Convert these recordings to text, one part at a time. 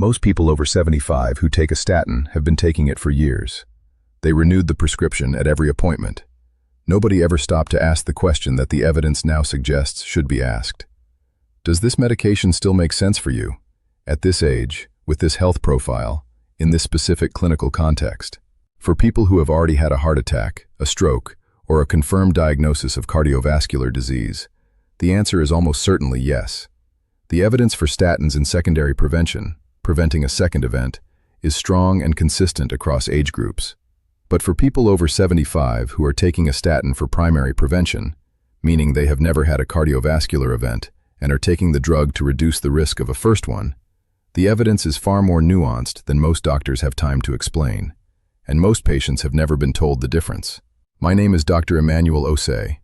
Most people over 75 who take a statin have been taking it for years. They renewed the prescription at every appointment. Nobody ever stopped to ask the question that the evidence now suggests should be asked. Does this medication still make sense for you? At this age, with this health profile, in this specific clinical context? For people who have already had a heart attack, a stroke, or a confirmed diagnosis of cardiovascular disease, the answer is almost certainly yes. The evidence for statins in secondary prevention, preventing a second event, is strong and consistent across age groups. But for people over 75 who are taking a statin for primary prevention, meaning they have never had a cardiovascular event and are taking the drug to reduce the risk of a first one, the evidence is far more nuanced than most doctors have time to explain, and most patients have never been told the difference. My name is Dr. Emmanuel Osei.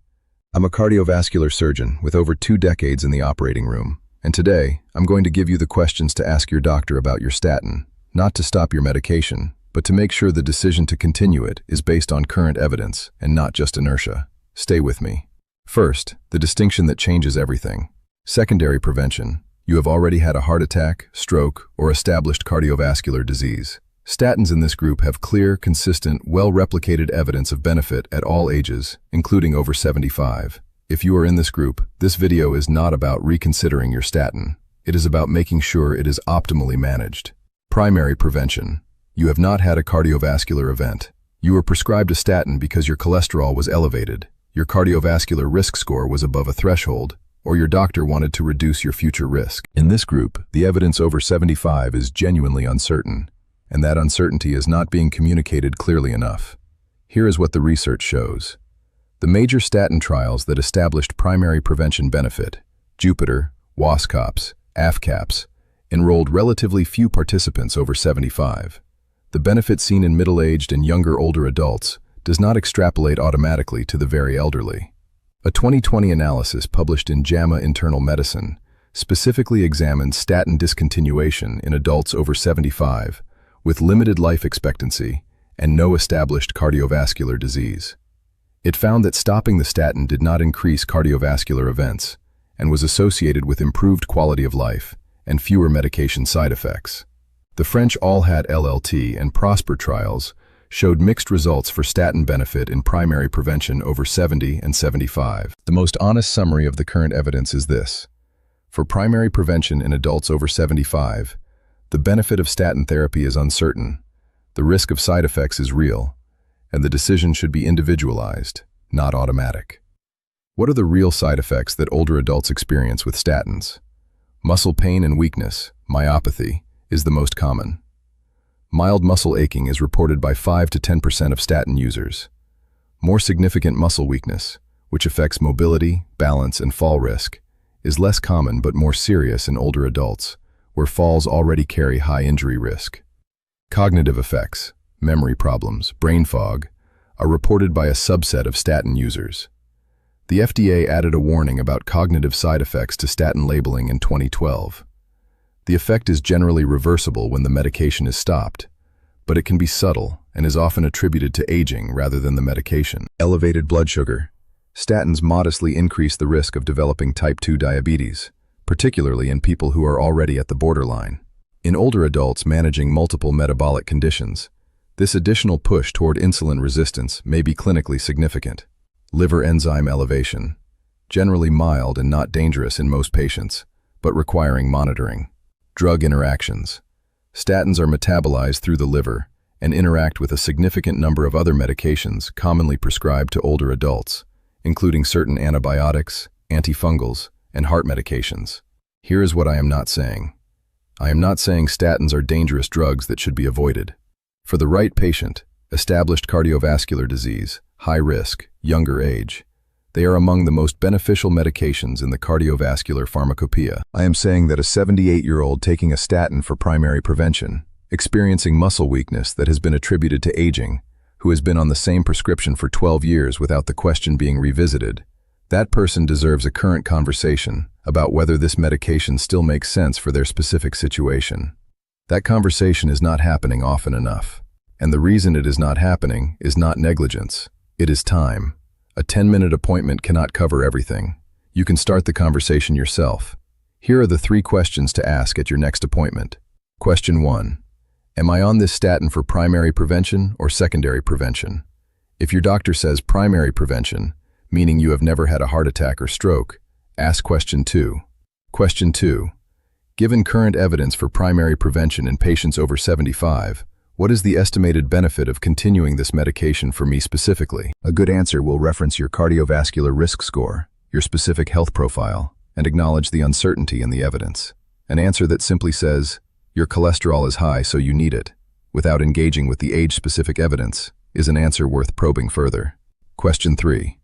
I'm a cardiovascular surgeon with over 2 decades in the operating room, and today I'm going to give you the questions to ask your doctor about your statin, not to stop your medication, but to make sure the decision to continue it is based on current evidence and not just inertia. Stay with me. First, the distinction that changes everything. Secondary prevention. You have already had a heart attack, stroke, or established cardiovascular disease. Statins in this group have clear, consistent, well-replicated evidence of benefit at all ages, including over 75. If you are in this group, this video is not about reconsidering your statin. It is about making sure it is optimally managed. Primary prevention. You have not had a cardiovascular event. You were prescribed a statin because your cholesterol was elevated, your cardiovascular risk score was above a threshold, or your doctor wanted to reduce your future risk. In this group, the evidence over 75 is genuinely uncertain, and that uncertainty is not being communicated clearly enough. Here is what the research shows. The major statin trials that established primary prevention benefit, Jupiter, WASCOPS, AFCAPS, enrolled relatively few participants over 75. The benefit seen in middle-aged and younger older adults does not extrapolate automatically to the very elderly. A 2020 analysis published in JAMA Internal Medicine specifically examined statin discontinuation in adults over 75 with limited life expectancy and no established cardiovascular disease. It found that stopping the statin did not increase cardiovascular events and was associated with improved quality of life and fewer medication side effects. The French ALLHAT LLT and PROSPER trials showed mixed results for statin benefit in primary prevention over 70 and 75. The most honest summary of the current evidence is this. For primary prevention in adults over 75, the benefit of statin therapy is uncertain, the risk of side effects is real, and the decision should be individualized, not automatic. What are the real side effects that older adults experience with statins? Muscle pain and weakness, myopathy, is the most common. Mild muscle aching is reported by 5 to 10% of statin users. More significant muscle weakness, which affects mobility, balance, and fall risk, is less common but more serious in older adults, where falls already carry high injury risk. Cognitive effects, memory problems, brain fog, are reported by a subset of statin users. The FDA added a warning about cognitive side effects to statin labeling in 2012. The effect is generally reversible when the medication is stopped, but it can be subtle and is often attributed to aging rather than the medication. Elevated blood sugar. Statins modestly increase the risk of developing type 2 diabetes, particularly in people who are already at the borderline. In older adults managing multiple metabolic conditions, this additional push toward insulin resistance may be clinically significant. Liver enzyme elevation. Generally mild and not dangerous in most patients, but requiring monitoring. Drug interactions. Statins are metabolized through the liver and interact with a significant number of other medications commonly prescribed to older adults, including certain antibiotics, antifungals, and heart medications. Here is what I am not saying. I am not saying statins are dangerous drugs that should be avoided. For the right patient, established cardiovascular disease, high risk, younger age, they are among the most beneficial medications in the cardiovascular pharmacopoeia. I am saying that a 78-year-old taking a statin for primary prevention, experiencing muscle weakness that has been attributed to aging, who has been on the same prescription for 12 years without the question being revisited, that person deserves a current conversation about whether this medication still makes sense for their specific situation. That conversation is not happening often enough. And the reason it is not happening is not negligence. It is time. A 10-minute appointment cannot cover everything. You can start the conversation yourself. Here are the 3 questions to ask at your next appointment. Question 1. Am I on this statin for primary prevention or secondary prevention? If your doctor says primary prevention, meaning you have never had a heart attack or stroke, ask question 2. Question 2. Given current evidence for primary prevention in patients over 75, what is the estimated benefit of continuing this medication for me specifically? A good answer will reference your cardiovascular risk score, your specific health profile, and acknowledge the uncertainty in the evidence. An answer that simply says, your cholesterol is high so you need it, without engaging with the age-specific evidence, is an answer worth probing further. Question 3.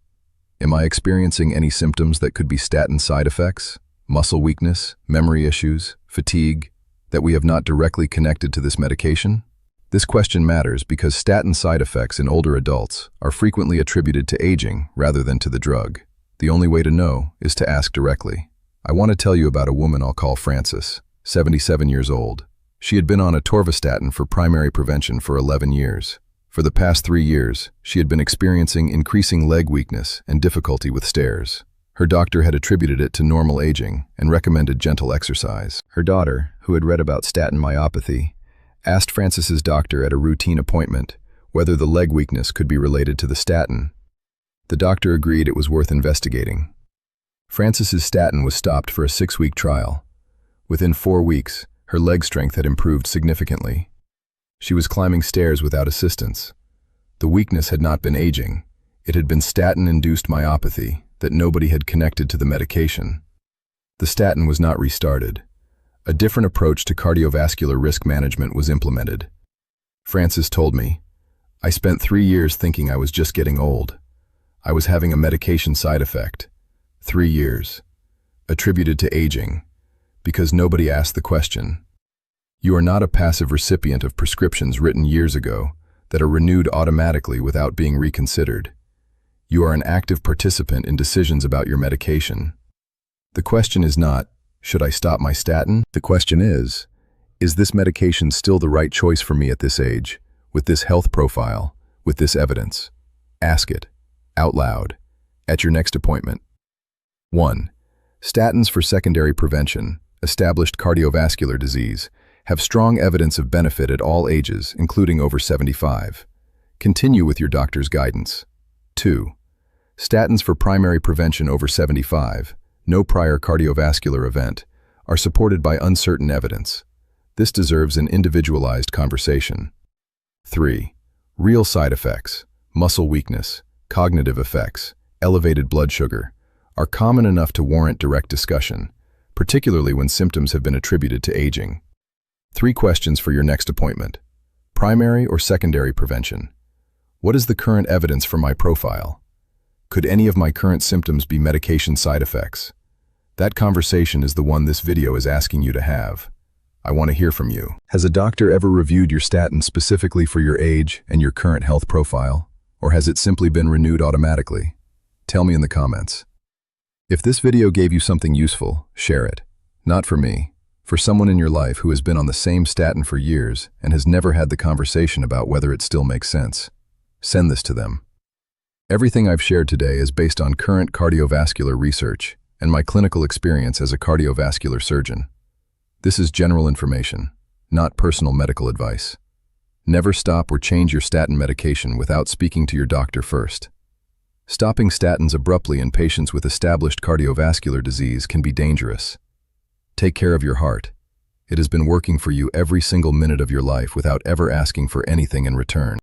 Am I experiencing any symptoms that could be statin side effects, muscle weakness, memory issues, fatigue, that we have not directly connected to this medication? This question matters because statin side effects in older adults are frequently attributed to aging rather than to the drug. The only way to know is to ask directly. I want to tell you about a woman I'll call Frances, 77 years old. She had been on atorvastatin for primary prevention for 11 years. For the past 3 years, she had been experiencing increasing leg weakness and difficulty with stairs. Her doctor had attributed it to normal aging and recommended gentle exercise. Her daughter, who had read about statin myopathy, asked Frances's doctor at a routine appointment whether the leg weakness could be related to the statin. The doctor agreed it was worth investigating. Frances's statin was stopped for a 6-week trial. Within 4 weeks, her leg strength had improved significantly. She was climbing stairs without assistance. The weakness had not been aging. It had been statin-induced myopathy that nobody had connected to the medication. The statin was not restarted. A different approach to cardiovascular risk management was implemented. Frances told me, I spent 3 years thinking I was just getting old. I was having a medication side effect. 3 years. Attributed to aging. Because nobody asked the question. You are not a passive recipient of prescriptions written years ago that are renewed automatically without being reconsidered. You are an active participant in decisions about your medication. The question is not, should I stop my statin? The question is this medication still the right choice for me at this age, with this health profile, with this evidence? Ask it, out loud, at your next appointment. 1. Statins for secondary prevention, established cardiovascular disease, have strong evidence of benefit at all ages, including over 75. Continue with your doctor's guidance. 2. Statins for primary prevention over 75, no prior cardiovascular event, are supported by uncertain evidence. This deserves an individualized conversation. 3. Real side effects, muscle weakness, cognitive effects, elevated blood sugar, are common enough to warrant direct discussion, particularly when symptoms have been attributed to aging. 3 questions for your next appointment. Primary or secondary prevention? What is the current evidence for my profile? Could any of my current symptoms be medication side effects? That conversation is the one this video is asking you to have. I want to hear from you. Has a doctor ever reviewed your statin specifically for your age and your current health profile? Or has it simply been renewed automatically? Tell me in the comments. If this video gave you something useful, share it. Not for me, for someone in your life who has been on the same statin for years and has never had the conversation about whether it still makes sense. Send this to them. Everything I've shared today is based on current cardiovascular research and my clinical experience as a cardiovascular surgeon. This is general information, not personal medical advice. Never stop or change your statin medication without speaking to your doctor first. Stopping statins abruptly in patients with established cardiovascular disease can be dangerous. Take care of your heart. It has been working for you every single minute of your life without ever asking for anything in return.